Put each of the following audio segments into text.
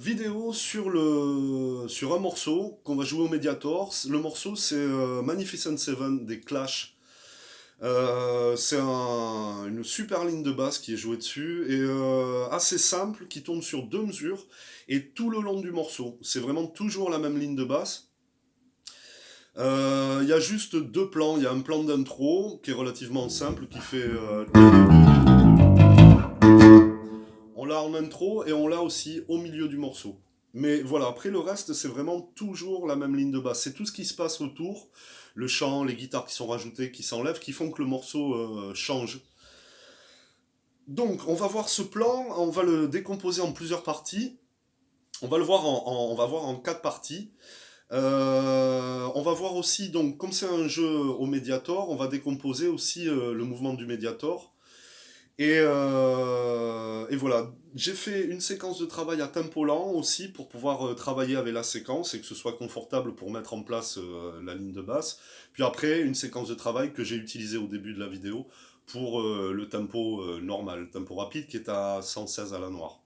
vidéo sur un morceau qu'on va jouer au Mediator. Le morceau c'est Magnificent Seven des Clash. C'est une super ligne de basse qui est jouée dessus et assez simple qui tourne sur deux mesures et tout le long du morceau. C'est vraiment toujours la même ligne de basse. Il y a juste deux plans. Il y a un plan d'intro qui est relativement simple qui fait. On l'a en intro et on l'a aussi au milieu du morceau. Mais voilà, après le reste, c'est vraiment toujours la même ligne de basse. C'est tout ce qui se passe autour, le chant, les guitares qui sont rajoutées, qui s'enlèvent, qui font que le morceau change. Donc, on va voir ce plan, on va le décomposer en plusieurs parties. On va le voir on va voir en quatre parties. On va voir aussi, donc, comme c'est un jeu au Mediator, on va décomposer aussi le mouvement du Mediator. Et voilà, j'ai fait une séquence de travail à tempo lent aussi pour pouvoir travailler avec la séquence et que ce soit confortable pour mettre en place la ligne de basse. Puis après, une séquence de travail que j'ai utilisée au début de la vidéo pour le tempo normal, le tempo rapide qui est à 116 à la noire.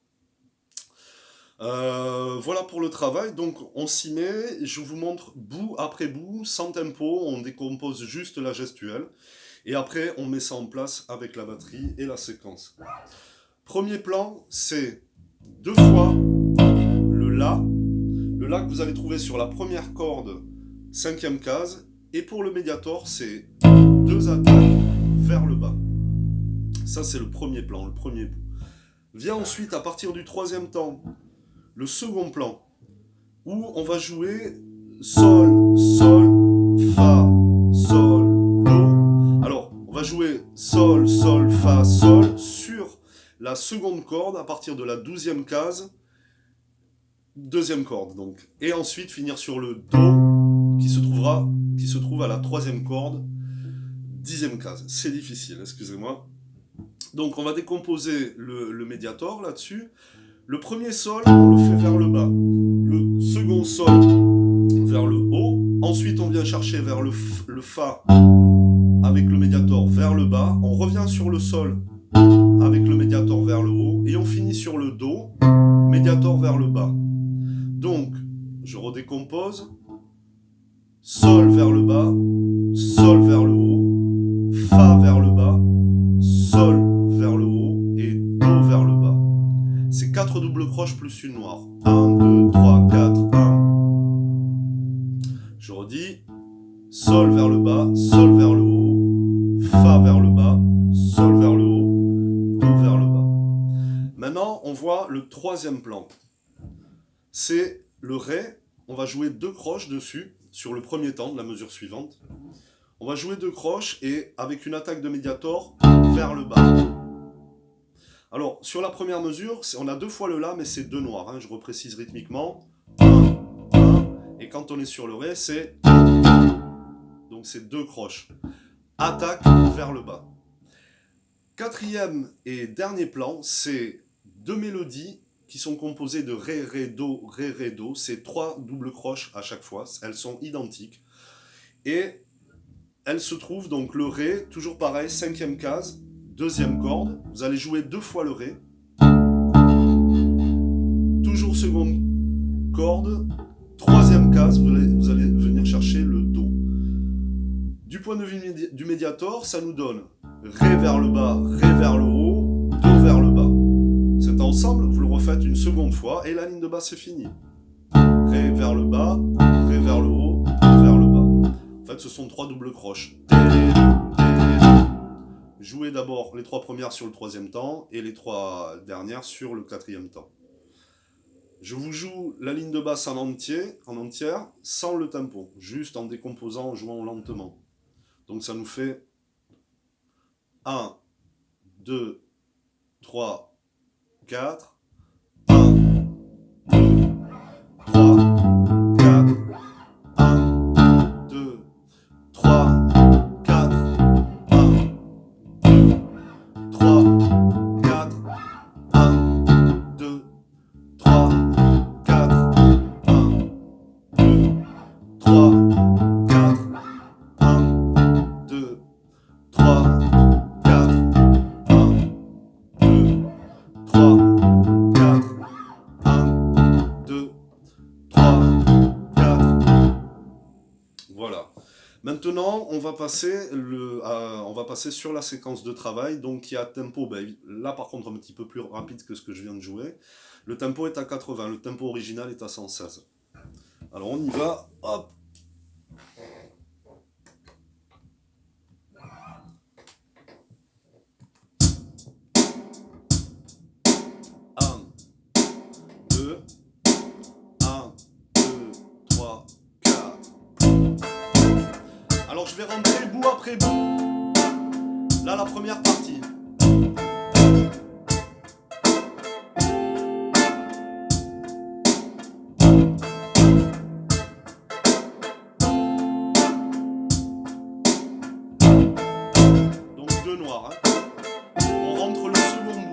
Voilà pour le travail, donc on s'y met, je vous montre bout après bout, sans tempo, on décompose juste la gestuelle. Et après, on met ça en place avec la batterie et la séquence. Premier plan, c'est deux fois le La. Le La que vous allez trouver sur la première corde, cinquième case. Et pour le Mediator, c'est deux attaques vers le bas. Ça, c'est le premier plan, le premier bout. Vient ensuite, à partir du troisième temps, le second plan, où on va jouer Sol, Sol, Fa, Sol, on va jouer Sol, Sol, Fa, Sol sur la seconde corde à partir de la 12e case, deuxième corde donc. Et ensuite finir sur le Do qui se trouve à la troisième corde, 10e case. C'est difficile, excusez-moi. Donc on va décomposer le Mediator là-dessus. Le premier Sol, on le fait vers le bas. Le second Sol vers le haut. Ensuite on vient chercher vers le Fa avec le Mediator vers le bas, on revient sur le Sol avec le Mediator vers le haut, et on finit sur le Do, Mediator vers le bas. Donc, je redécompose, Sol vers le bas, Sol vers le haut, Fa vers le bas, Sol vers le haut, et Do vers le bas. C'est 4 doubles croches plus une noire. 1, 2, 3, 4, 1. Je redis, Sol vers le bas, Sol vers le haut, Fa vers le bas, Sol vers le haut, Do vers le bas. Maintenant, on voit le troisième plan. C'est le Ré. On va jouer deux croches dessus, sur le premier temps de la mesure suivante. On va jouer deux croches et avec une attaque de Mediator vers le bas. Alors, sur la première mesure, on a deux fois le La, mais c'est deux noirs. Hein, je reprécise rythmiquement. 1, 1. Et quand on est sur le Ré, c'est... Donc c'est deux croches. Attaque vers le bas. Quatrième et dernier plan, c'est deux mélodies qui sont composées de Ré, Ré, Do, Ré, Ré, Do. C'est trois doubles croches à chaque fois, elles sont identiques. Et elles se trouvent donc le Ré, toujours pareil, cinquième case, deuxième corde. Vous allez jouer deux fois le Ré. Toujours seconde corde, troisième case, vous allez venir chercher le Do. Du point de vue du Mediator, ça nous donne Ré vers le bas, Ré vers le haut, Do vers le bas. Cet ensemble, vous le refaites une seconde fois et la ligne de basse est finie. Ré vers le bas, Ré vers le haut, Do vers le bas. En fait, ce sont trois doubles croches. Jouez d'abord les trois premières sur le troisième temps et les trois dernières sur le quatrième temps. Je vous joue la ligne de basse en entière, sans le tempo, juste en décomposant, en jouant lentement. Donc ça nous fait 1, 2, 3, 4, 1, 2, 3, 4, 1, 2, 3, 4, 1, 2, 3, 4, 1, 2, 3, 4, 1, 2, 3, 4, 1, 2, 3, 4, 1, 2, 3, 4, 1, Maintenant, on va passer sur la séquence de travail, donc qui a tempo, ben, là par contre un petit peu plus rapide que ce que je viens de jouer. Le tempo est à 80, le tempo original est à 116. Alors on y va, hop. Un, deux, 1, 2, 3, 4. Alors je vais rentrer bout après bout. Là la première partie. Donc deux noirs. Hein. On rentre le second bout.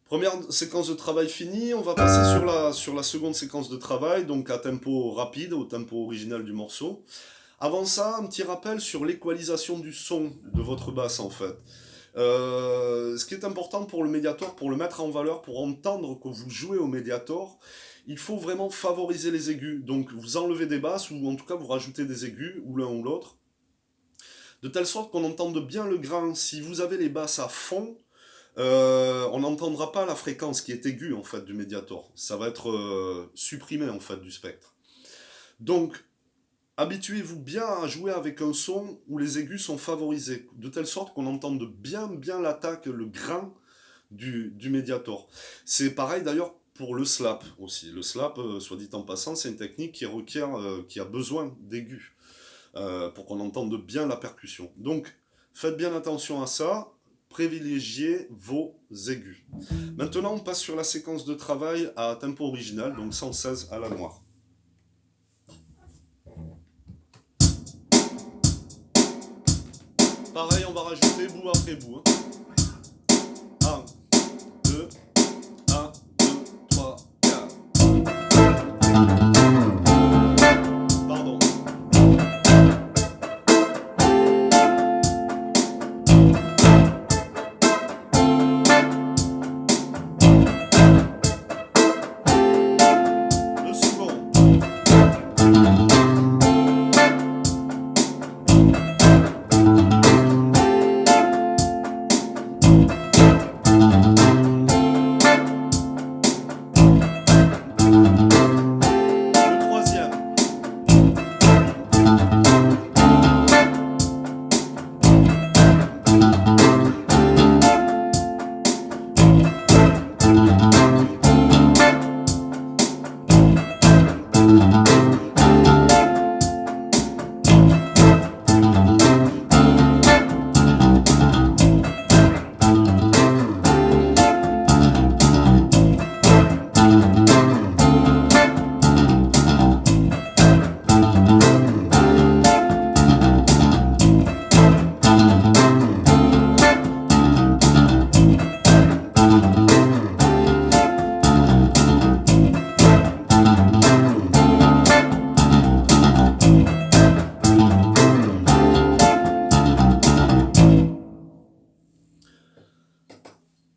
Première séquence de travail finie, on va passer sur la seconde séquence de travail, donc à tempo rapide, au tempo original du morceau. Avant ça, un petit rappel sur l'équalisation du son de votre basse en fait. Ce qui est important pour le Mediator, pour le mettre en valeur, pour entendre que vous jouez au Mediator, il faut vraiment favoriser les aigus. Donc vous enlevez des basses, ou en tout cas vous rajoutez des aigus, ou l'un ou l'autre, de telle sorte qu'on entende bien le grain. Si vous avez les basses à fond, on n'entendra pas la fréquence qui est aiguë en fait du Mediator. Ça va être supprimé en fait du spectre. Donc, habituez-vous bien à jouer avec un son où les aigus sont favorisés, de telle sorte qu'on entende bien l'attaque, le grain du Mediator. C'est pareil d'ailleurs pour le slap aussi. Le slap, soit dit en passant, c'est une technique qui a besoin d'aigus pour qu'on entende bien la percussion. Donc, faites bien attention à ça. Privilégiez vos aigus. Maintenant, on passe sur la séquence de travail à tempo original, donc 116 à la noire. Pareil, on va rajouter bout après bout. 1, 2, 1, 2, 3, 4. Pardon.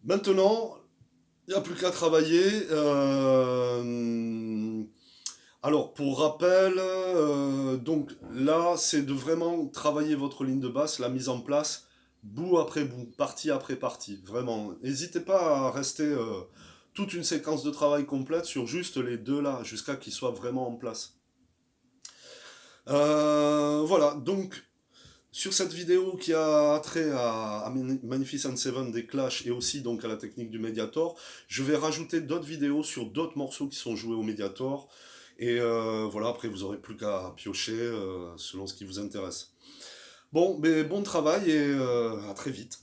Maintenant, il n'y a plus qu'à travailler. Alors, pour rappel, donc là, c'est de vraiment travailler votre ligne de basse, la mise en place, bout après bout, partie après partie. Vraiment. N'hésitez pas à rester toute une séquence de travail complète sur juste les deux là, jusqu'à qu'ils soient vraiment en place. Voilà, donc sur cette vidéo qui a trait à Magnificent Seven des Clash et aussi donc à la technique du Mediator, je vais rajouter d'autres vidéos sur d'autres morceaux qui sont joués au Mediator. Et voilà, après vous aurez plus qu'à piocher selon ce qui vous intéresse. Bon, mais bon travail et à très vite.